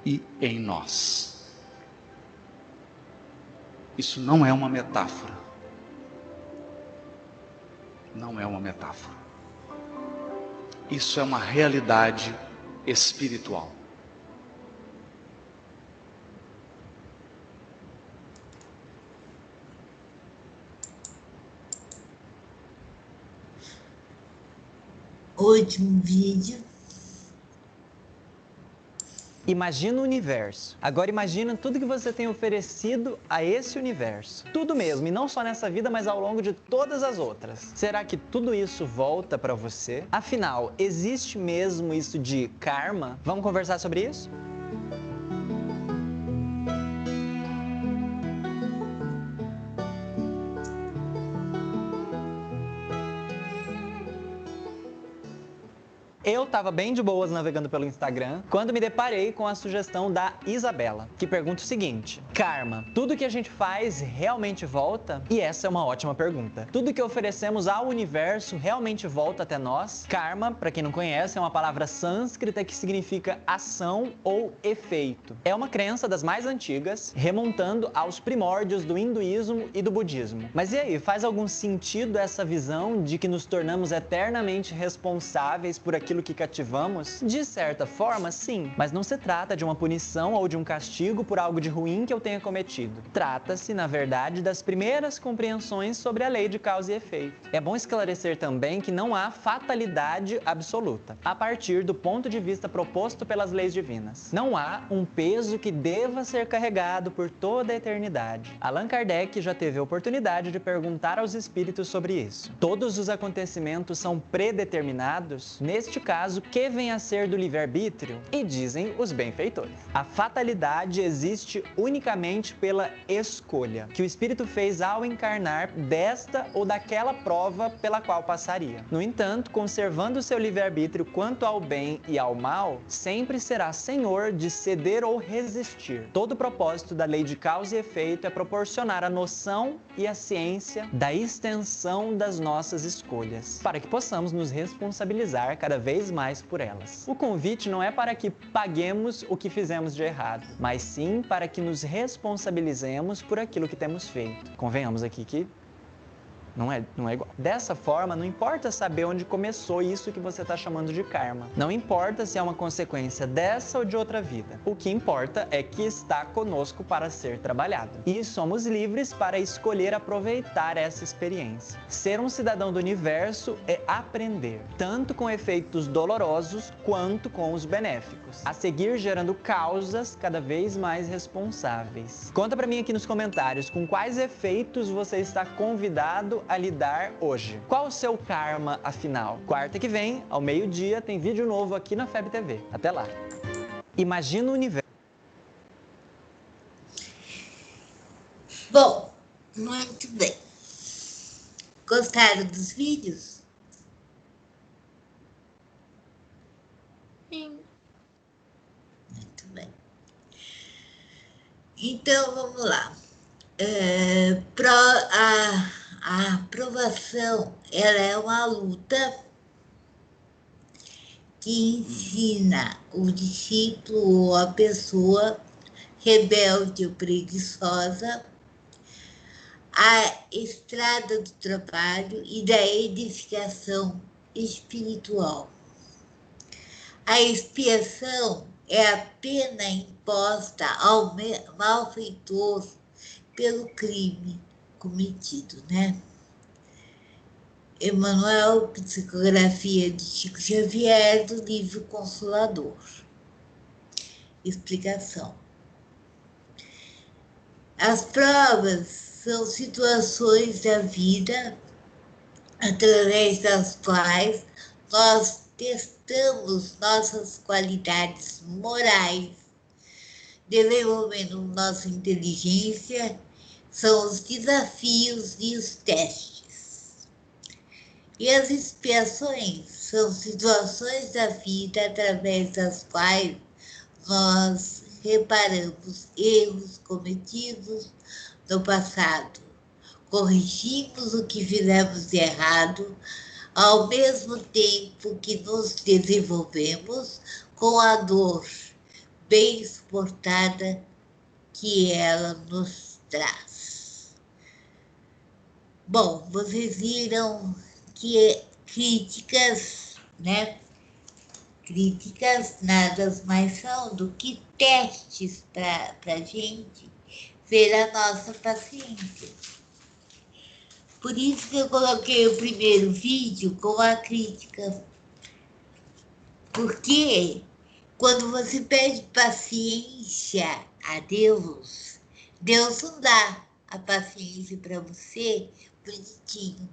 e em nós. Isso não é uma metáfora. Não é uma metáfora. Isso é uma realidade espiritual. Último vídeo. Imagina o universo. Agora imagina tudo que você tem oferecido a esse universo. Tudo mesmo, e não só nessa vida, mas ao longo de todas as outras. Será que tudo isso volta para você? Afinal, existe mesmo isso de karma? Vamos conversar sobre isso? Eu tava bem de boas navegando pelo Instagram quando me deparei com a sugestão da Isabela, que pergunta o seguinte: karma, tudo que a gente faz realmente volta? E essa é uma ótima pergunta. Tudo que oferecemos ao universo realmente volta até nós? Karma, para quem não conhece, é uma palavra sânscrita que significa ação ou efeito. É uma crença das mais antigas, remontando aos primórdios do hinduísmo e do budismo. Mas e aí, faz algum sentido essa visão de que nos tornamos eternamente responsáveis por aquilo que cativamos? De certa forma, sim, mas não se trata de uma punição ou de um castigo por algo de ruim que eu tenha cometido. Trata-se, na verdade, das primeiras compreensões sobre a lei de causa e efeito. É bom esclarecer também que não há fatalidade absoluta, a partir do ponto de vista proposto pelas leis divinas. Não há um peso que deva ser carregado por toda a eternidade. Allan Kardec já teve a oportunidade de perguntar aos espíritos sobre isso. Todos os acontecimentos são predeterminados? Neste caso, que vem a ser do livre-arbítrio? E dizem os benfeitores: a fatalidade existe unicamente pela escolha que o espírito fez ao encarnar desta ou daquela prova pela qual passaria. No entanto, conservando seu livre-arbítrio quanto ao bem e ao mal, sempre será senhor de ceder ou resistir. Todo o propósito da lei de causa e efeito é proporcionar a noção e a ciência da extensão das nossas escolhas, para que possamos nos responsabilizar cada vez mais por elas. O convite não é para que paguemos o que fizemos de errado, mas sim para que nos responsabilizemos por aquilo que temos feito. Convenhamos aqui que não é igual. Dessa forma, não importa saber onde começou isso que você está chamando de karma. Não importa se é uma consequência dessa ou de outra vida. O que importa é que está conosco para ser trabalhado. E somos livres para escolher aproveitar essa experiência. Ser um cidadão do universo é aprender, tanto com efeitos dolorosos quanto com os benéficos, a seguir gerando causas cada vez mais responsáveis. Conta pra mim aqui nos comentários com quais efeitos você está convidado a lidar hoje. Qual o seu karma, afinal? Quarta que vem, ao meio-dia, tem vídeo novo aqui na FEB TV. Até lá. Imagina o universo. Bom, muito bem. Gostaram dos vídeos? Sim. Muito bem. Então, vamos lá. A aprovação, ela é uma luta que ensina o discípulo ou a pessoa rebelde ou preguiçosa a estrada do trabalho e da edificação espiritual. A expiação é a pena imposta ao malfeitor pelo crime cometido, né? Emmanuel, Psicografia de Chico Xavier, do livro Consolador. Explicação. As provas são situações da vida através das quais nós testamos nossas qualidades morais, desenvolvendo nossa inteligência. São os desafios e os testes. E as expiações são situações da vida através das quais nós reparamos erros cometidos no passado, corrigimos o que fizemos de errado, ao mesmo tempo que nos desenvolvemos com a dor bem suportada que ela nos traz. Bom, vocês viram que críticas, né? Críticas nada mais são do que testes para a gente ver a nossa paciência. Por isso que eu coloquei o primeiro vídeo com a crítica. Porque quando você pede paciência a Deus, Deus não dá a paciência para você bonitinho.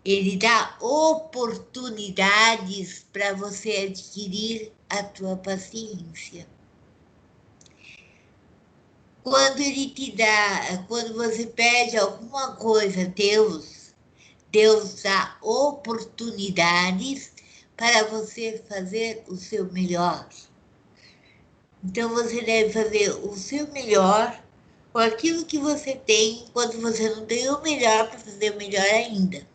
Ele dá oportunidades para você adquirir a tua paciência. Quando ele te dá, quando você pede alguma coisa a Deus, Deus dá oportunidades para você fazer o seu melhor. Então, você deve fazer o seu melhor com aquilo que você tem, enquanto você não tem o melhor para fazer o melhor ainda.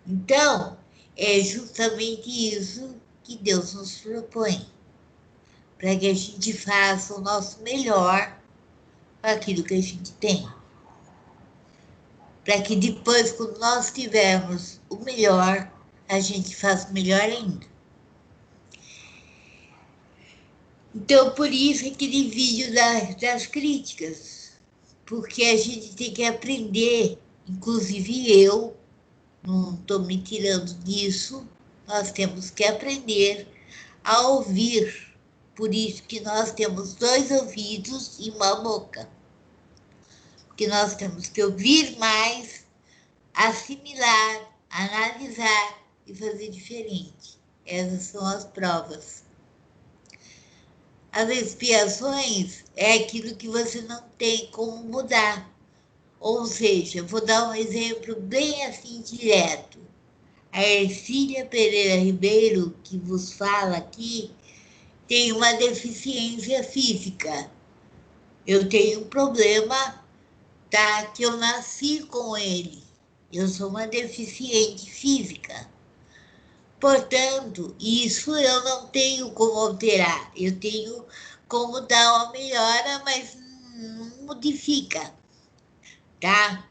Então, é justamente isso que Deus nos propõe, para que a gente faça o nosso melhor com aquilo que a gente tem. Para que depois, quando nós tivermos o melhor, a gente faça o melhor ainda. Então, por isso, aquele vídeo das críticas, porque a gente tem que aprender, inclusive eu, não estou me tirando disso, nós temos que aprender a ouvir. Por isso que nós temos 2 ouvidos e uma boca. Porque nós temos que ouvir mais, assimilar, analisar e fazer diferente. Essas são as provas. As expiações é aquilo que você não tem como mudar. Ou seja, vou dar um exemplo bem assim direto. A Ercília Pereira Ribeiro, que vos fala aqui, tem uma deficiência física. Eu tenho um problema, tá? Que eu nasci com ele. Eu sou uma deficiente física. Portanto, isso eu não tenho como alterar. Eu tenho como dar uma melhora, mas não modifica, tá?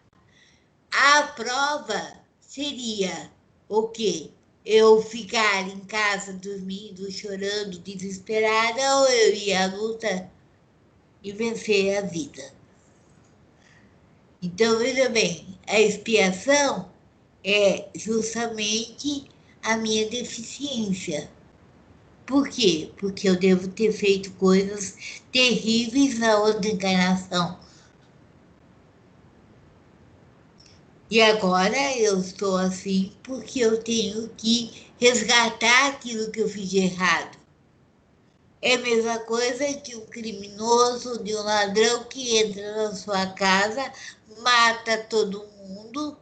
A prova seria o quê? Eu ficar em casa dormindo, chorando, desesperada, ou eu ir à luta e vencer a vida. Então, veja bem, a expiação é justamente a minha deficiência. Por quê? Porque eu devo ter feito coisas terríveis na outra encarnação. E agora eu estou assim porque eu tenho que resgatar aquilo que eu fiz de errado. É a mesma coisa que um criminoso, de um ladrão que entra na sua casa, mata todo mundo,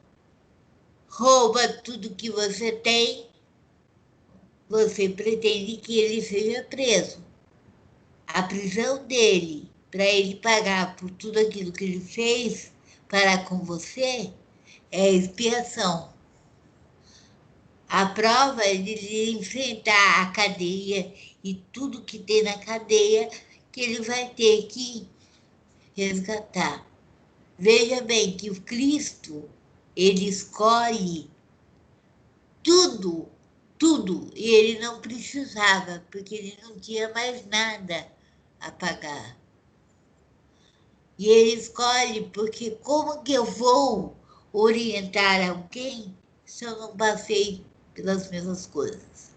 rouba tudo que você tem. Você pretende que ele seja preso. A prisão dele, para ele pagar por tudo aquilo que ele fez para com você, é expiação. A prova é de ele enfrentar a cadeia e tudo que tem na cadeia que ele vai ter que resgatar. Veja bem que o Cristo, ele escolhe tudo, e ele não precisava, porque ele não tinha mais nada a pagar. E ele escolhe, porque como que eu vou orientar alguém se eu não passei pelas mesmas coisas?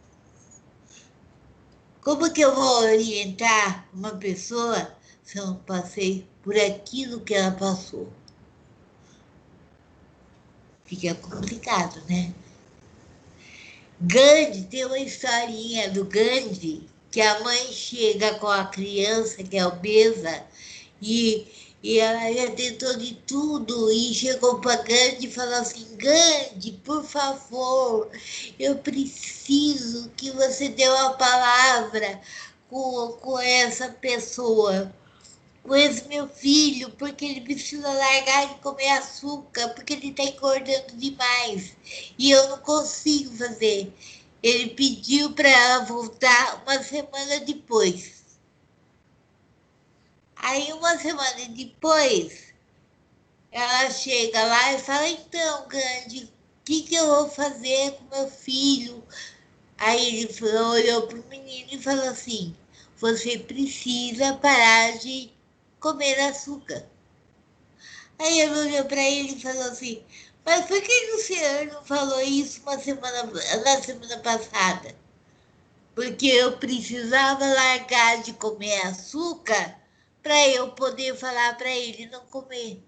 Como que eu vou orientar uma pessoa se eu não passei por aquilo que ela passou? Fica complicado, né? Gandhi, tem uma historinha do Gandhi, que a mãe chega com a criança que é obesa e ela já tentou de tudo e chegou para Gandhi e falou assim: Gandhi, por favor, eu preciso que você dê uma palavra com essa pessoa, com esse meu filho, porque ele precisa largar de comer açúcar, porque ele está engordando demais e eu não consigo fazer. Ele pediu para ela voltar uma semana depois. Aí, uma semana depois, ela chega lá e fala: então, Gandhi, o que eu vou fazer com meu filho? Aí ele olhou para o menino e falou assim: você precisa parar de comer açúcar. Aí ele olhou para ele e falou assim: mas por que o senhor não falou isso na semana passada? Porque eu precisava largar de comer açúcar para eu poder falar para ele não comer.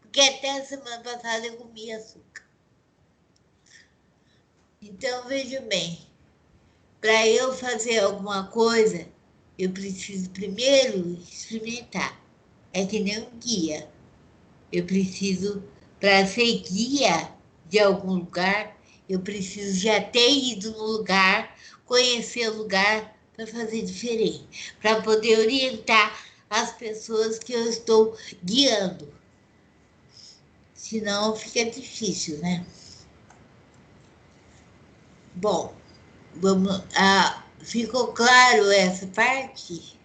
Porque até a semana passada eu comia açúcar. Então, veja bem, para eu fazer alguma coisa, eu preciso primeiro experimentar. É que nem um guia. Eu preciso, para ser guia de algum lugar, Eu preciso já ter ido no lugar, conhecer o lugar para fazer diferente, para poder orientar as pessoas que eu estou guiando. Senão fica difícil, né? Bom, vamos. Ficou claro essa parte?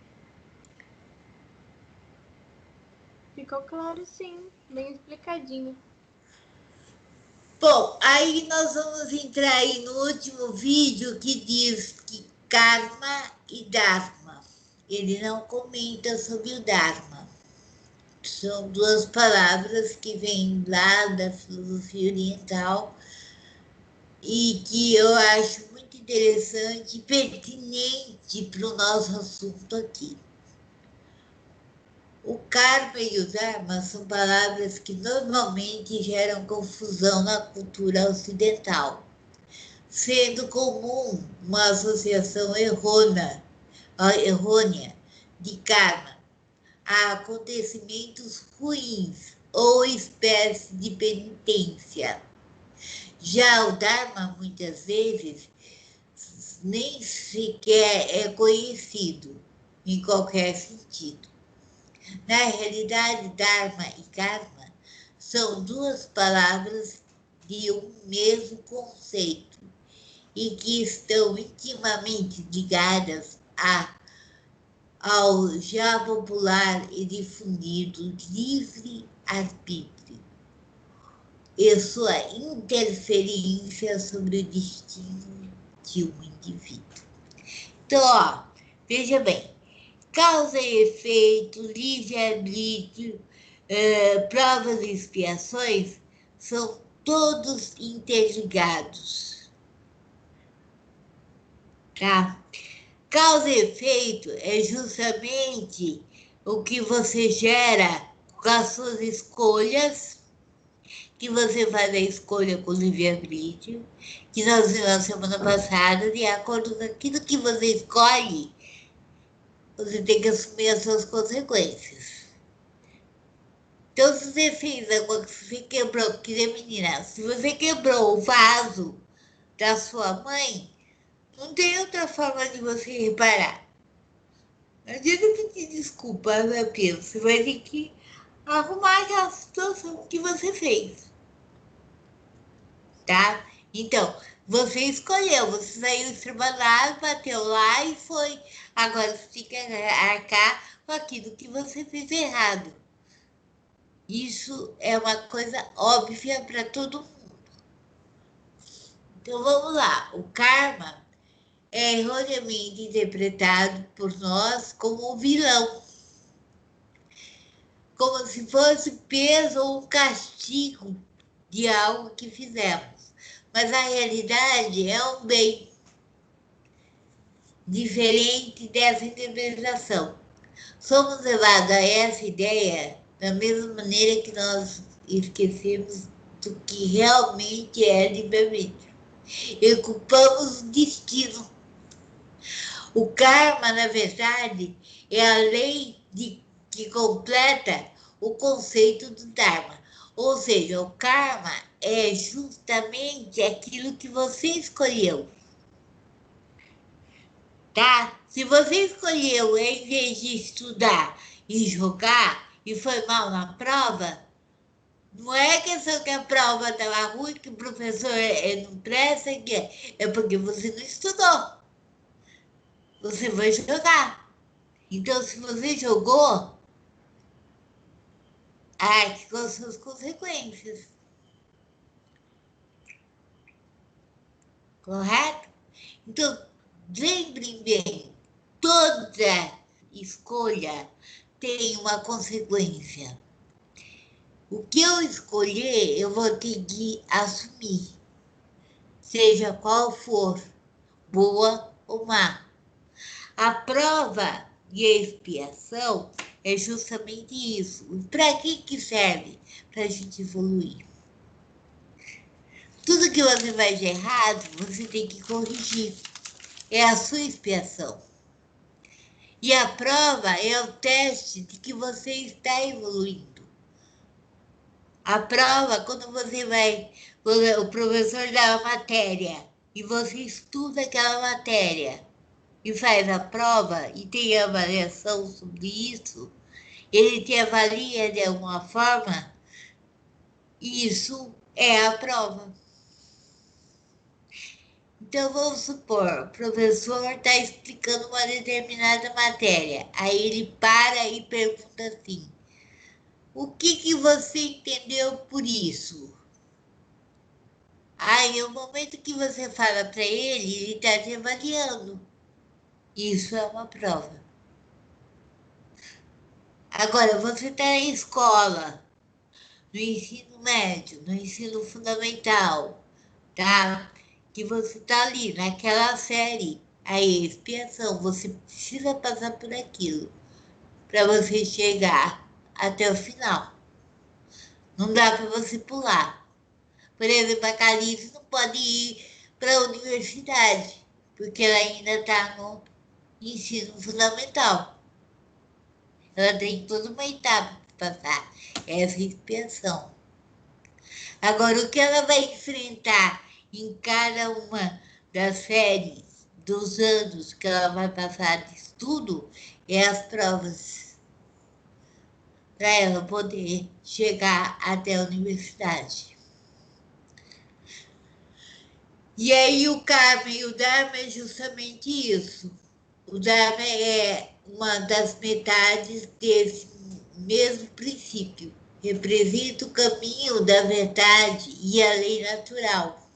Ficou claro, sim. Bem explicadinho. Bom, aí nós vamos entrar aí no último vídeo que diz que karma e dharma. Ele não comenta sobre o dharma. São duas palavras que vêm lá da filosofia oriental e que eu acho muito interessante e pertinente para o nosso assunto aqui. O karma e o dharma são palavras que normalmente geram confusão na cultura ocidental, sendo comum uma associação errônea de karma a acontecimentos ruins ou espécie de penitência. Já o dharma, muitas vezes, nem sequer é conhecido em qualquer sentido. Na realidade, dharma e karma são duas palavras de um mesmo conceito e que estão intimamente ligadas ao já popular e difundido livre-arbítrio e sua interferência sobre o destino de um indivíduo. Então, veja bem, causa e efeito, livre-arbítrio, provas e expiações são todos interligados. Tá? Causa e efeito é justamente o que você gera com as suas escolhas, que você faz a escolha com livre-arbítrio, que nós vimos na semana passada, de acordo com aquilo que você escolhe, você tem que assumir as suas consequências. Então, se você fez alguma coisa, se você quebrou, que nem menina, se você quebrou o vaso da sua mãe, não tem outra forma de você reparar. Não adianta pedir desculpa, né, Pedro? Você vai ter que arrumar aquela situação que você fez. Tá? Então, você escolheu, você saiu estrabalhado, bateu lá e foi. Agora você tem que arcar com aquilo que você fez errado. Isso é uma coisa óbvia para todo mundo. Então vamos lá. O karma é erroneamente interpretado por nós como um vilão, como se fosse peso ou um castigo de algo que fizemos. Mas a realidade é um bem diferente dessa interpretação. Somos levados a essa ideia da mesma maneira que nós esquecemos do que realmente é livre-arbítrio e culpamos o destino. O karma, na verdade, é a lei que completa o conceito do dharma. Ou seja, o karma é justamente aquilo que você escolheu. Tá? Se você escolheu, em vez de estudar e jogar, e foi mal na prova, não é questão que a prova estava ruim, que o professor não presta, é porque você não estudou. Você vai jogar. Então, se você jogou, arque com as suas consequências. Correto? Então, lembrem bem, toda escolha tem uma consequência. O que eu escolher, eu vou ter que assumir, seja qual for, boa ou má. A prova e a expiação é justamente isso. Para que serve? Para a gente evoluir. Tudo que você faz de errado, você tem que corrigir. É a sua expiação. E a prova é o teste de que você está evoluindo. A prova, quando você vai, o professor dá a matéria e você estuda aquela matéria e faz a prova e tem avaliação sobre isso, ele te avalia de alguma forma, isso é a prova. Então, vamos supor, o professor está explicando uma determinada matéria, aí ele para e pergunta assim, o que você entendeu por isso? Aí, no momento que você fala para ele está te avaliando. Isso é uma prova. Agora, você está na escola, no ensino médio, no ensino fundamental, tá? Que você está ali, naquela série, aí, expiação, você precisa passar por aquilo para você chegar até o final. Não dá para você pular. Por exemplo, a Calice não pode ir para a universidade, porque ela ainda está no ensino fundamental. Ela tem toda uma etapa para passar, essa expiação. Agora, o que ela vai enfrentar em cada uma das séries dos anos que ela vai passar de estudo é as provas, para ela poder chegar até a universidade. E aí o karma e o dharma é justamente isso. O dharma é uma das metades desse mesmo princípio. Representa o caminho da verdade e a lei natural,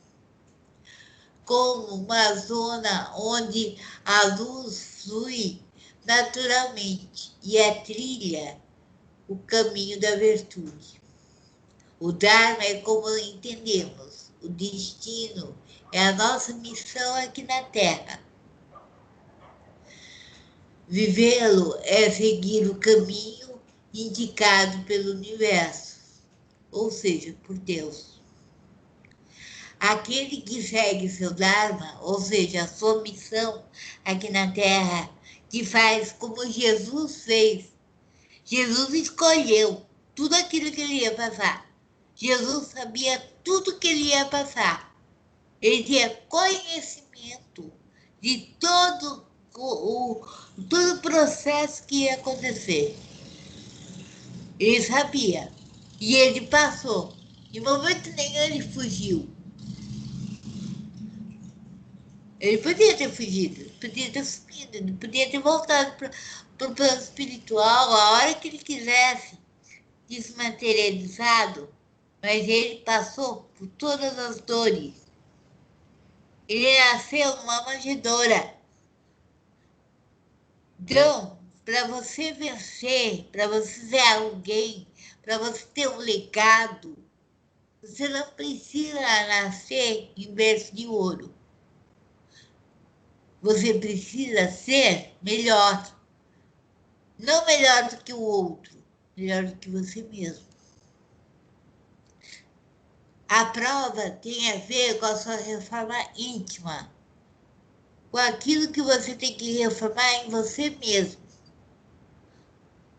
como uma zona onde a luz flui naturalmente e a trilha o caminho da virtude. O Dharma é como entendemos, o destino é a nossa missão aqui na Terra. Vivê-lo é seguir o caminho indicado pelo universo, ou seja, por Deus. Aquele que segue seu Dharma, ou seja, a sua missão aqui na Terra, que faz como Jesus fez. Jesus escolheu tudo aquilo que ele ia passar. Jesus sabia tudo que ele ia passar. Ele tinha conhecimento de todo o processo que ia acontecer. Ele sabia. E ele passou. Em momento nenhum ele fugiu. Ele podia ter fugido, podia ter sumido, ele podia ter voltado para o plano espiritual a hora que ele quisesse, desmaterializado, mas ele passou por todas as dores. Ele nasceu numa manjedoura. Então, para você vencer, para você ser alguém, para você ter um legado, você não precisa nascer em berço de ouro. Você precisa ser melhor. Não melhor do que o outro, melhor do que você mesmo. A prova tem a ver com a sua reforma íntima, com aquilo que você tem que reformar em você mesmo.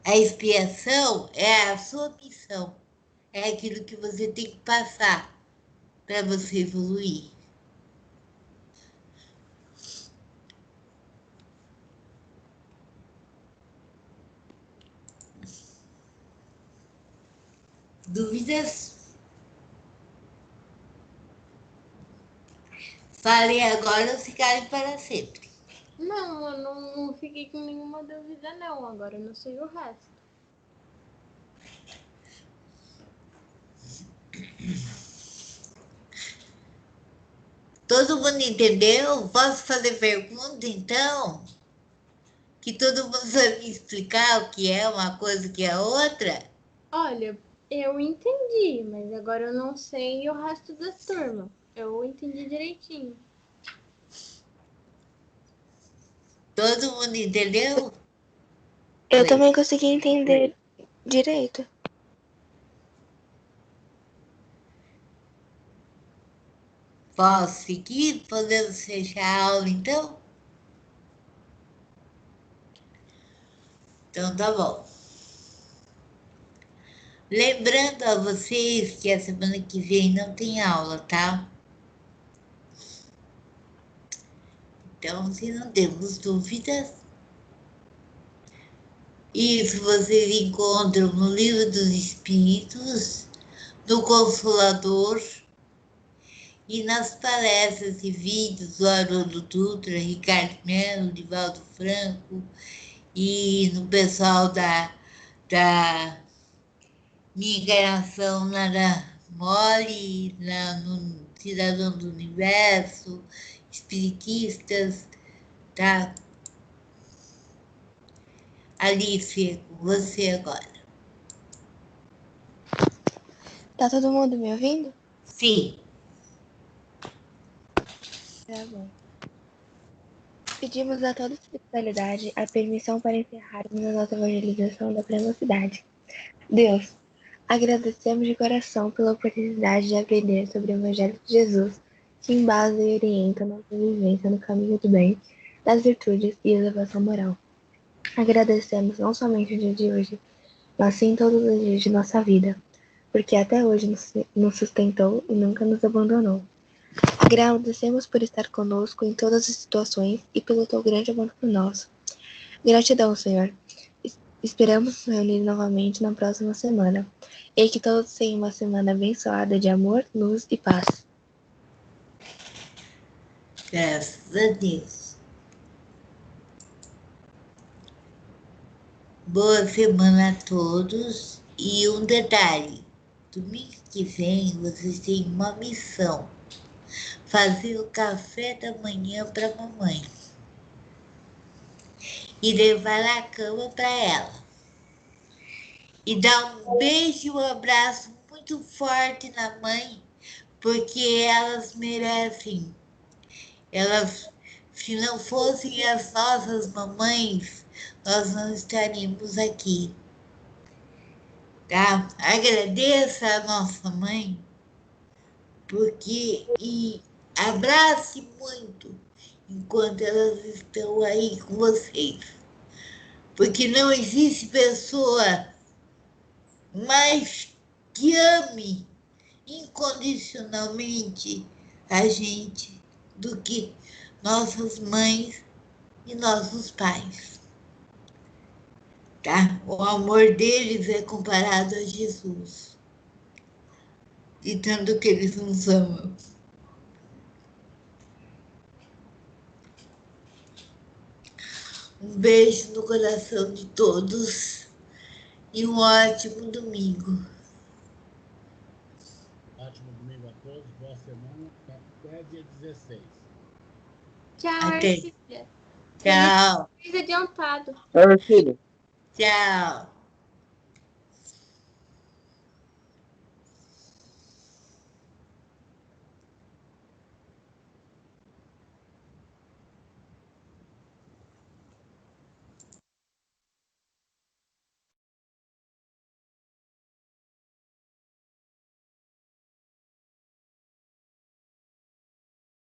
A expiação é a sua missão, é aquilo que você tem que passar para você evoluir. Dúvidas? Falei agora ou ficarem para sempre? Não, eu não fiquei com nenhuma dúvida, não. Agora eu não sei o resto. Todo mundo entendeu? Posso fazer pergunta, então? Que todo mundo vai me explicar o que é uma coisa e o que é outra? Olha, eu entendi, mas agora eu não sei o resto da turma. Eu entendi direitinho. Todo mundo entendeu? Eu também consegui entender direito. Posso seguir? Podemos fechar a aula, então? Então, tá bom. Lembrando a vocês que a semana que vem não tem aula, tá? Então, se não temos dúvidas, isso vocês encontram no Livro dos Espíritos, no Consolador e nas palestras e vídeos do Haroldo Dutra, Ricardo Melo, Divaldo Franco e no pessoal da minha encarnação na Mole, no Cidadão do Universo, espiritistas, tá? Alice, com você agora. Tá todo mundo me ouvindo? Sim. Tá bom. Pedimos a toda espiritualidade a permissão para encerrarmos a nossa evangelização da plena cidade. Deus, agradecemos de coração pela oportunidade de aprender sobre o Evangelho de Jesus, que embasa e orienta nossa vivência no caminho do bem, das virtudes e elevação moral. Agradecemos não somente o dia de hoje, mas sim todos os dias de nossa vida, porque até hoje nos sustentou e nunca nos abandonou. Agradecemos por estar conosco em todas as situações e pelo teu grande amor por nós. Gratidão, Senhor. Esperamos nos reunir novamente na próxima semana. E que todos tenham uma semana abençoada de amor, luz e paz. Graças a Deus. Boa semana a todos. E um detalhe: domingo que vem vocês têm uma missão. Fazer o café da manhã para mamãe. E levar a cama para ela. E dar um beijo e um abraço muito forte na mãe, porque elas merecem. Elas, se não fossem as nossas mamães, nós não estaríamos aqui. Tá? Agradeça a nossa mãe, porque e abrace muito enquanto elas estão aí com vocês. Porque não existe pessoa mais que ame incondicionalmente a gente do que nossas mães e nossos pais. Tá? O amor deles é comparado a Jesus. De tanto que eles nos amam. Um beijo no coração de todos e um ótimo domingo. Ótimo domingo a todos, boa semana, até dia 16. Tchau, Até. Arcília. Tchau. Feliz adiantado. Tchau.